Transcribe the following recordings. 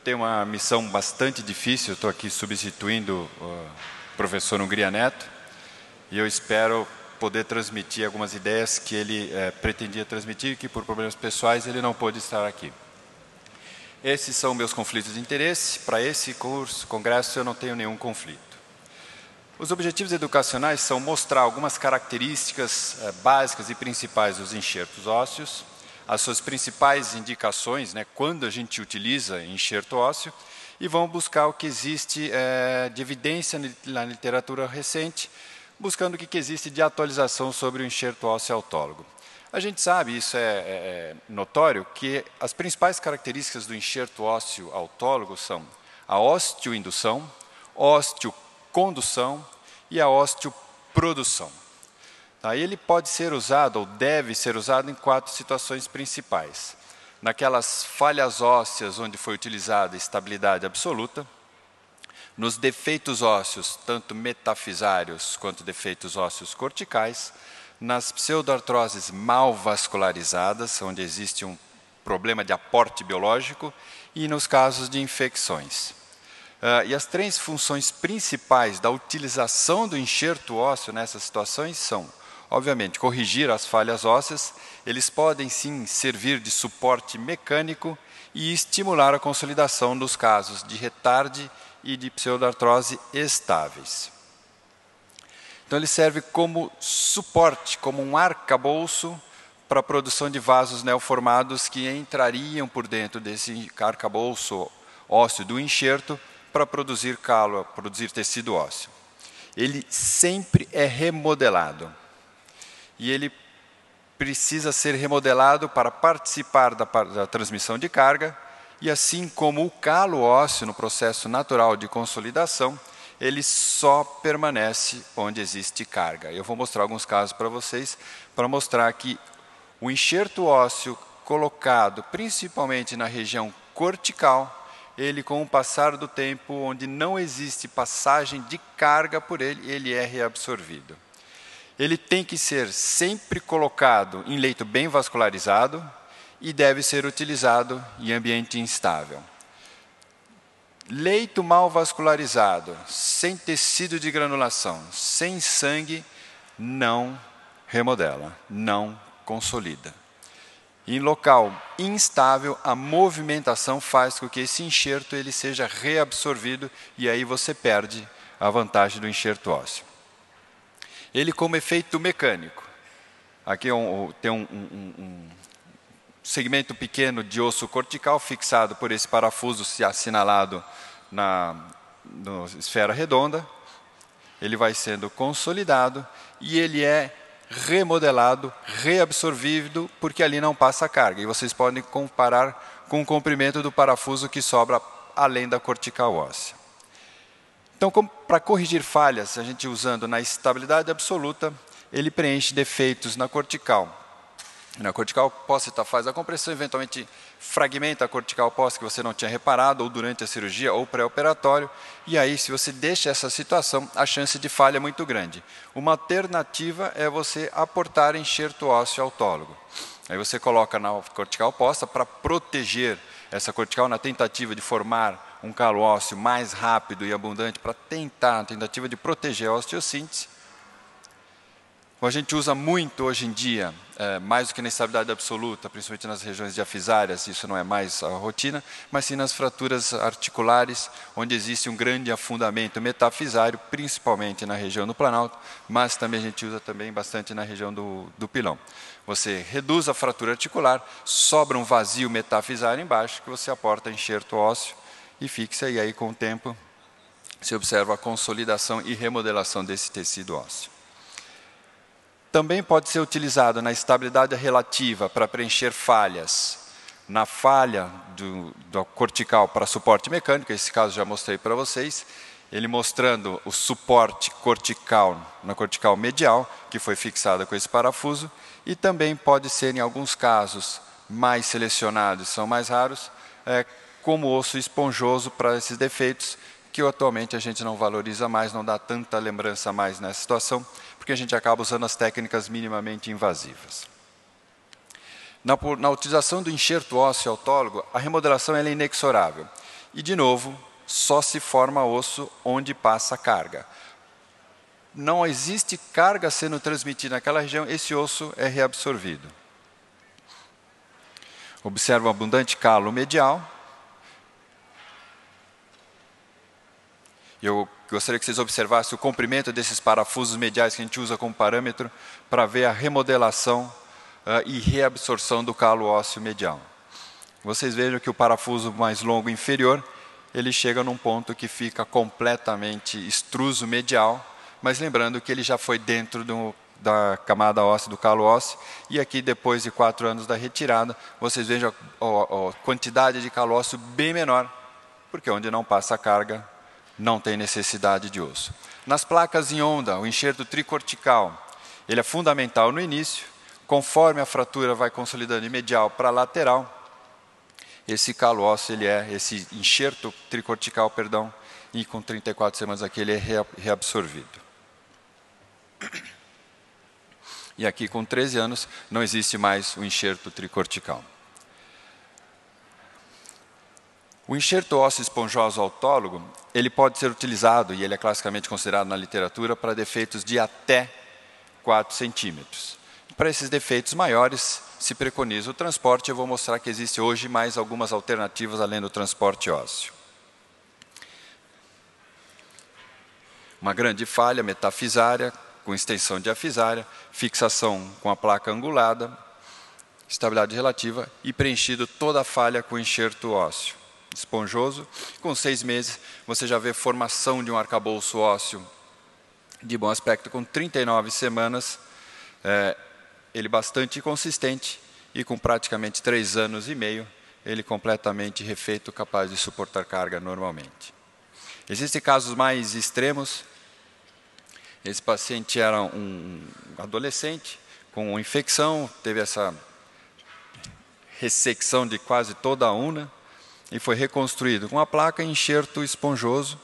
tenho uma missão bastante difícil, estou aqui substituindo o professor Hungria Neto, e eu espero poder transmitir algumas ideias que ele pretendia transmitir, que por problemas pessoais ele não pôde estar aqui. Esses são meus conflitos de interesse. Para esse congresso eu não tenho nenhum conflito. Os objetivos educacionais são mostrar algumas características básicas e principais dos enxertos ósseos, as suas principais indicações, quando a gente utiliza enxerto ósseo, e vão buscar o que existe de evidência na literatura recente, buscando o que existe de atualização sobre o enxerto ósseo autólogo. A gente sabe, isso é notório, que as principais características do enxerto ósseo autólogo são a osteoindução, osteocondução e a osteoprodução. Aí ele pode ser usado, ou deve ser usado, em 4 situações principais. Naquelas falhas ósseas onde foi utilizada a estabilidade absoluta, nos defeitos ósseos, tanto metafisários quanto defeitos ósseos corticais, nas pseudoartroses mal vascularizadas, onde existe um problema de aporte biológico, e nos casos de infecções. E as 3 funções principais da utilização do enxerto ósseo nessas situações são, obviamente, corrigir as falhas ósseas. Eles podem, sim, servir de suporte mecânico e estimular a consolidação nos casos de retarde e de pseudoartrose estáveis. Então, ele serve como suporte, como um arcabouço para a produção de vasos neoformados que entrariam por dentro desse arcabouço ósseo do enxerto para produzir cálua, produzir tecido ósseo. Ele sempre é remodelado. E ele precisa ser remodelado para participar da transmissão de carga, e assim como o calo ósseo no processo natural de consolidação, ele só permanece onde existe carga. Eu vou mostrar alguns casos para vocês, para mostrar que o enxerto ósseo colocado principalmente na região cortical, ele, com o passar do tempo, onde não existe passagem de carga por ele, ele é reabsorvido. Ele tem que ser sempre colocado em leito bem vascularizado e deve ser utilizado em ambiente instável. Leito mal vascularizado, sem tecido de granulação, sem sangue, não remodela, não consolida. Em local instável, a movimentação faz com que esse enxerto ele seja reabsorvido, e aí você perde a vantagem do enxerto ósseo. Ele, como efeito mecânico, aqui tem um segmento pequeno de osso cortical fixado por esse parafuso assinalado na esfera redonda. Ele vai sendo consolidado e ele é remodelado, reabsorvido, porque ali não passa carga. E vocês podem comparar com o comprimento do parafuso que sobra além da cortical óssea. Então, para corrigir falhas, a gente usando na estabilidade absoluta, ele preenche defeitos na cortical. Na cortical pósita faz a compressão, eventualmente fragmenta a cortical pósita que você não tinha reparado, ou durante a cirurgia, ou pré-operatório, e aí, se você deixa essa situação, a chance de falha é muito grande. Uma alternativa é você aportar enxerto ósseo autólogo. Aí você coloca na cortical pósita para proteger essa cortical na tentativa de formar um calo ósseo mais rápido e abundante, para tentar, na tentativa de proteger a osteossíntese. A gente usa muito hoje em dia, mais do que na estabilidade absoluta, principalmente nas regiões diafisárias, isso não é mais a rotina, mas sim nas fraturas articulares, onde existe um grande afundamento metafisário, principalmente na região do planalto, mas também a gente usa também bastante na região do pilão. Você reduz a fratura articular, sobra um vazio metafisário embaixo, que você aporta enxerto ósseo e fixa, e aí com o tempo se observa a consolidação e remodelação desse tecido ósseo. Também pode ser utilizado na estabilidade relativa para preencher falhas. Na falha do cortical para suporte mecânico, esse caso já mostrei para vocês, ele mostrando o suporte cortical na cortical medial, que foi fixada com esse parafuso, e também pode ser, em alguns casos mais selecionados, são mais raros, como osso esponjoso para esses defeitos, que atualmente a gente não valoriza mais, não dá tanta lembrança mais nessa situação, porque a gente acaba usando as técnicas minimamente invasivas. Na utilização do enxerto ósseo autólogo, a remodelação é inexorável. e, de novo, só se forma osso onde passa a carga. Não existe carga sendo transmitida naquela região, esse osso é reabsorvido. Observa o abundante calo medial. Eu gostaria que vocês observassem o comprimento desses parafusos mediais que a gente usa como parâmetro para ver a remodelação e reabsorção do calo ósseo medial. Vocês vejam que o parafuso mais longo inferior, ele chega num ponto que fica completamente extruso medial, mas lembrando que ele já foi dentro da camada óssea, do calo ósseo, e aqui, depois de 4 anos da retirada, vocês vejam a quantidade de calo ósseo bem menor, porque onde não passa a carga, não tem necessidade de osso. Nas placas em onda, o enxerto tricortical, ele é fundamental no início, conforme a fratura vai consolidando de medial para lateral, esse calo ósseo, esse enxerto tricortical, perdão, e com 34 semanas aqui ele é reabsorvido. E aqui, com 13 anos, não existe mais o enxerto tricortical. O enxerto ósseo esponjoso autólogo, ele pode ser utilizado, e ele é classicamente considerado na literatura, para defeitos de até 4 centímetros. Para esses defeitos maiores, se preconiza o transporte. Eu vou mostrar que existe hoje mais algumas alternativas além do transporte ósseo. Uma grande falha metafisária, com extensão diafisária, fixação com a placa angulada, estabilidade relativa e preenchido toda a falha com enxerto ósseo esponjoso. Com 6 meses, você já vê formação de um arcabouço ósseo de bom aspecto. Com 39 semanas, ele bastante consistente e com praticamente 3 anos e meio, ele completamente refeito, capaz de suportar carga normalmente. Existem casos mais extremos. Esse paciente era um adolescente com infecção, teve essa ressecção de quase toda a una e foi reconstruído com a placa e enxerto esponjoso.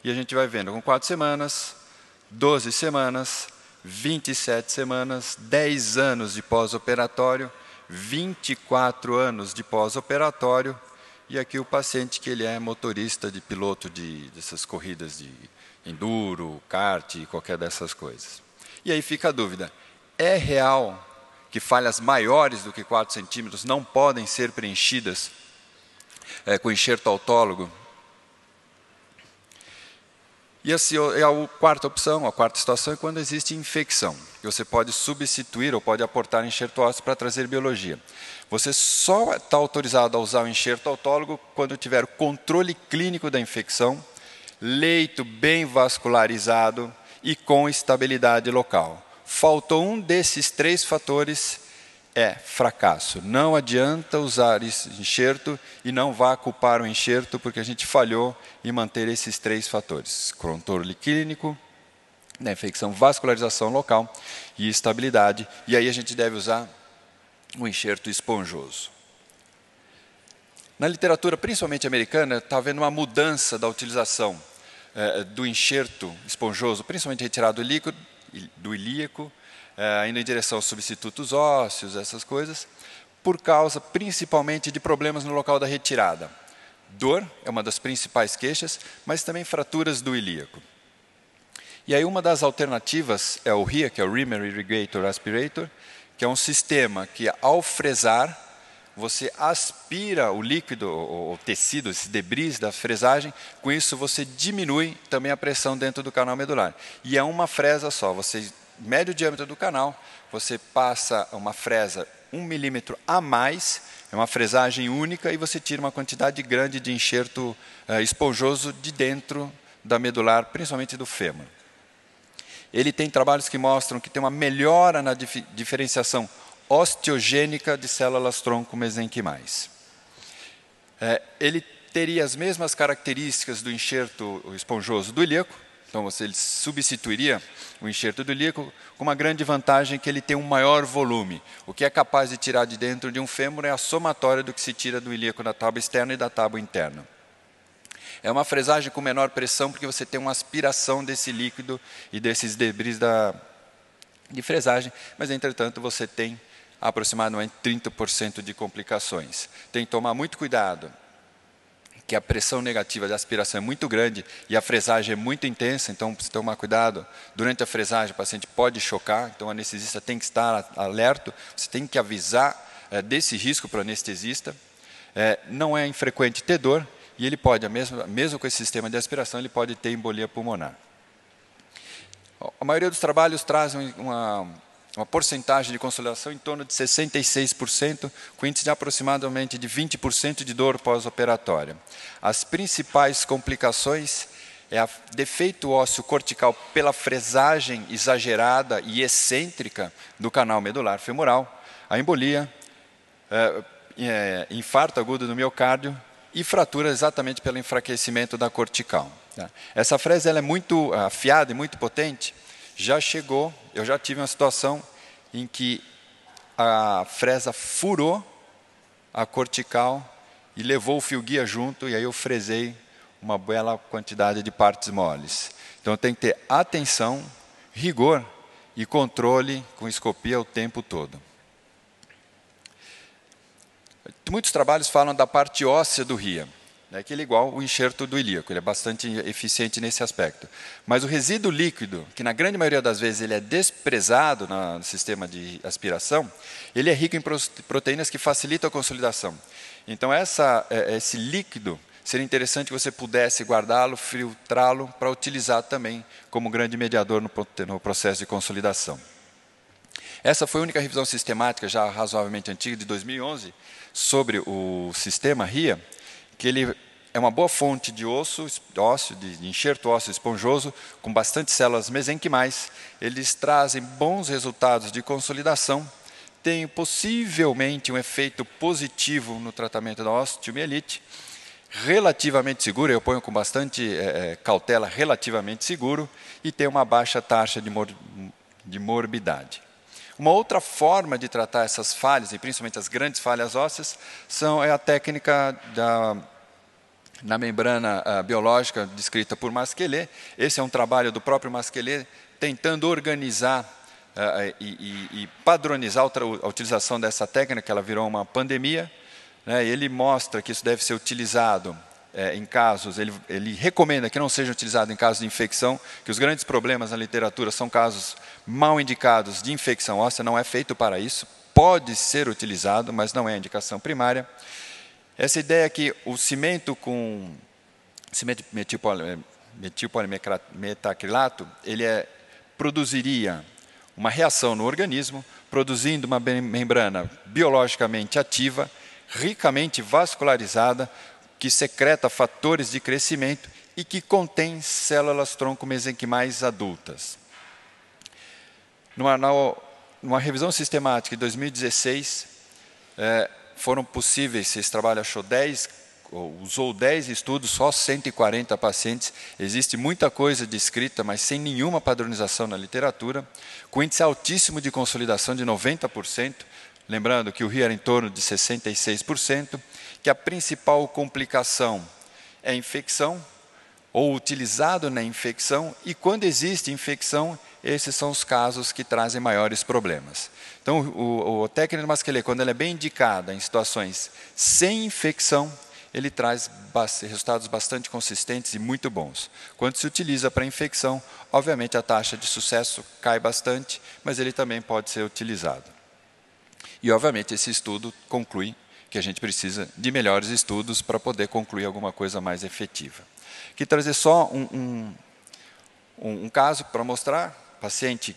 E a gente vai vendo com 4 semanas, 12 semanas, 27 semanas, 10 anos de pós-operatório, 24 anos de pós-operatório, e aqui o paciente que ele é motorista de piloto dessas corridas de enduro, kart e qualquer dessas coisas. E aí fica a dúvida, é real que falhas maiores do que 4 centímetros não podem ser preenchidas com enxerto autólogo? E assim, a quarta opção, a quarta situação é quando existe infecção. Você pode substituir ou pode aportar enxerto ósseo para trazer biologia. Você só está autorizado a usar o enxerto autólogo quando tiver o controle clínico da infecção, leito bem vascularizado e com estabilidade local. Faltou um desses 3 fatores, é fracasso. Não adianta usar esse enxerto e não vá culpar o enxerto, porque a gente falhou em manter esses 3 fatores. Controle clínico, infecção, vascularização local e estabilidade. E aí a gente deve usar o enxerto esponjoso. Na literatura, principalmente americana, está havendo uma mudança da utilização do enxerto esponjoso, principalmente retirado do ilíaco, indo em direção aos substitutos ósseos, essas coisas, por causa principalmente de problemas no local da retirada. Dor é uma das principais queixas, mas também fraturas do ilíaco. E aí uma das alternativas é o RIA, que é o Rimmer Irrigator Aspirator, que é um sistema que, ao fresar, você aspira o líquido, o tecido, esse debris da fresagem, com isso você diminui também a pressão dentro do canal medular. E é uma fresa só, você mede o diâmetro do canal, você passa uma fresa 1 milímetro a mais, é uma fresagem única, e você tira uma quantidade grande de enxerto esponjoso de dentro da medular, principalmente do fêmur. Ele tem trabalhos que mostram que tem uma melhora na diferenciação osteogênica de células tronco mesenquimais. Ele teria as mesmas características do enxerto esponjoso do ilíaco, então ele substituiria o enxerto do ilíaco, com uma grande vantagem que ele tem um maior volume. O que é capaz de tirar de dentro de um fêmur é a somatória do que se tira do ilíaco da tábua externa e da tábua interna. É uma fresagem com menor pressão, porque você tem uma aspiração desse líquido e desses debris de fresagem, mas, entretanto, você tem aproximadamente 30% de complicações. Tem que tomar muito cuidado que a pressão negativa de aspiração é muito grande e a fresagem é muito intensa, então precisa tomar cuidado. Durante a fresagem, o paciente pode chocar, então o anestesista tem que estar alerta, você tem que avisar desse risco para o anestesista. Não é infrequente ter dor, e ele pode, mesmo com esse sistema de aspiração, ele pode ter embolia pulmonar. A maioria dos trabalhos trazem uma porcentagem de consolidação em torno de 66%, com índice de aproximadamente de 20% de dor pós-operatória. As principais complicações é o defeito ósseo cortical pela fresagem exagerada e excêntrica do canal medular femoral, a embolia, infarto agudo do miocárdio e fratura exatamente pelo enfraquecimento da cortical. Essa fresa ela é muito afiada e muito potente. Eu já tive uma situação em que a fresa furou a cortical e levou o fio guia junto, e aí eu fresei uma bela quantidade de partes moles. Então tem que ter atenção, rigor e controle com escopia o tempo todo. Muitos trabalhos falam da parte óssea do RIA, que ele é igual o enxerto do ilíaco, ele é bastante eficiente nesse aspecto. Mas o resíduo líquido, que na grande maioria das vezes ele é desprezado no sistema de aspiração, ele é rico em proteínas que facilitam a consolidação. Então esse líquido, seria interessante que você pudesse guardá-lo, filtrá-lo, para utilizar também como grande mediador no processo de consolidação. Essa foi a única revisão sistemática, já razoavelmente antiga, de 2011, sobre o sistema RIA, que ele é uma boa fonte de de enxerto ósseo esponjoso, com bastante células mesenquimais. Eles trazem bons resultados de consolidação, tem possivelmente um efeito positivo no tratamento da osteomielite, relativamente seguro, eu ponho com bastante cautela, relativamente seguro, e tem uma baixa taxa de morbidade. Uma outra forma de tratar essas falhas, e principalmente as grandes falhas ósseas, é a técnica na membrana biológica descrita por Masquelet. Esse é um trabalho do próprio Masquelet, tentando organizar e padronizar a utilização dessa técnica, que ela virou uma pandemia. Ele mostra que isso deve ser utilizado em casos, ele recomenda que não seja utilizado em casos de infecção, que os grandes problemas na literatura são casos mal indicados de infecção óssea, não é feito para isso, pode ser utilizado, mas não é a indicação primária. Essa ideia que o cimento metilpolimetacrilato, ele produziria uma reação no organismo, produzindo uma membrana biologicamente ativa, ricamente vascularizada, que secreta fatores de crescimento e que contém células tronco mesenquimais adultas. Numa revisão sistemática de 2016, foram possíveis, esse trabalho usou 10 estudos, só 140 pacientes. Existe muita coisa descrita, mas sem nenhuma padronização na literatura, com índice altíssimo de consolidação de 90%, lembrando que o RIA era em torno de 66%, que a principal complicação é a infecção, ou utilizado na infecção, e quando existe infecção, esses são os casos que trazem maiores problemas. Então, a técnica de Masquelet, quando ela é bem indicada em situações sem infecção, ele traz resultados bastante consistentes e muito bons. Quando se utiliza para infecção, obviamente a taxa de sucesso cai bastante, mas ele também pode ser utilizado. E, obviamente, esse estudo conclui que a gente precisa de melhores estudos para poder concluir alguma coisa mais efetiva. Aqui trazer só um caso para mostrar. Paciente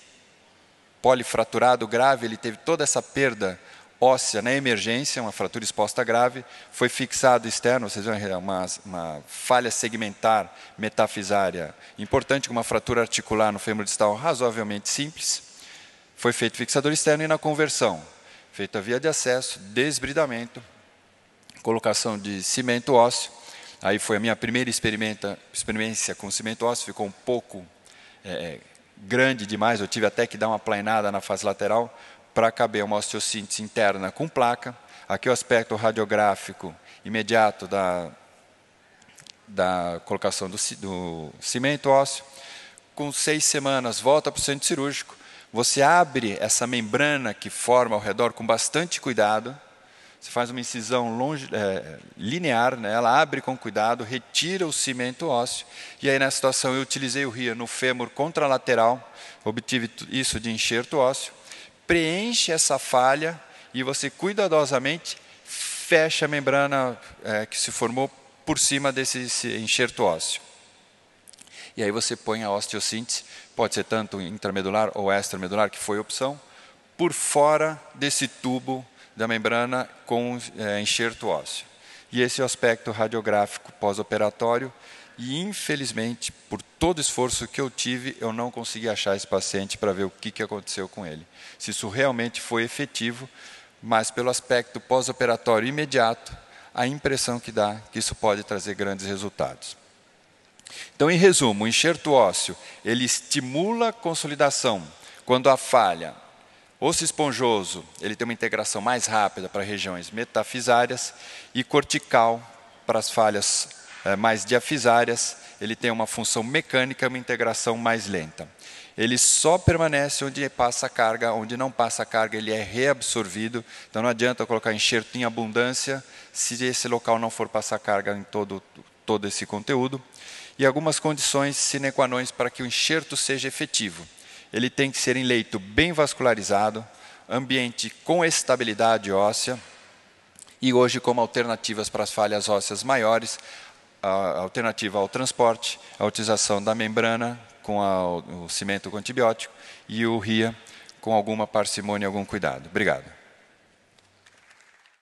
polifraturado grave, ele teve toda essa perda óssea na emergência, uma fratura exposta grave, foi fixado externo, vocês viram uma falha segmentar metafisária importante, com uma fratura articular no fêmur distal razoavelmente simples. Foi feito fixador externo e na conversão, feita via de acesso, desbridamento, colocação de cimento ósseo. Aí foi a minha primeira experiência com cimento ósseo, ficou um pouco grande demais, eu tive até que dar uma plainada na face lateral para caber uma osteossíntese interna com placa. Aqui o aspecto radiográfico imediato da colocação do cimento ósseo. Com 6 semanas, volta para o centro cirúrgico. Você abre essa membrana que forma ao redor com bastante cuidado, Você faz uma incisão linear, né? Ela abre com cuidado, retira o cimento ósseo. E aí, nessa situação, eu utilizei o RIA no fêmur contralateral, obtive isso de enxerto ósseo, preenche essa falha e você cuidadosamente fecha a membrana que se formou por cima desse enxerto ósseo. E aí você põe a osteossíntese, pode ser tanto intramedular ou extramedular, que foi a opção, por fora desse tubo da membrana com enxerto ósseo. E esse é o aspecto radiográfico pós-operatório. E, infelizmente, por todo o esforço que eu tive, eu não consegui achar esse paciente para ver o que aconteceu com ele. Se isso realmente foi efetivo, mas pelo aspecto pós-operatório imediato, a impressão que dá que isso pode trazer grandes resultados. Então, em resumo, o enxerto ósseo, ele estimula a consolidação quando a falha osso esponjoso, ele tem uma integração mais rápida para regiões metafisárias e cortical para as falhas mais diafisárias, ele tem uma função mecânica, uma integração mais lenta. Ele só permanece onde passa carga, onde não passa carga, ele é reabsorvido. Então não adianta colocar enxerto em abundância se esse local não for passar carga em todo esse conteúdo. E algumas condições sine qua non para que o enxerto seja efetivo. Ele tem que ser em leito bem vascularizado, ambiente com estabilidade óssea, e hoje como alternativas para as falhas ósseas maiores, a alternativa ao transporte, a utilização da membrana com o cimento com antibiótico e o RIA com alguma parcimônia e algum cuidado. Obrigado.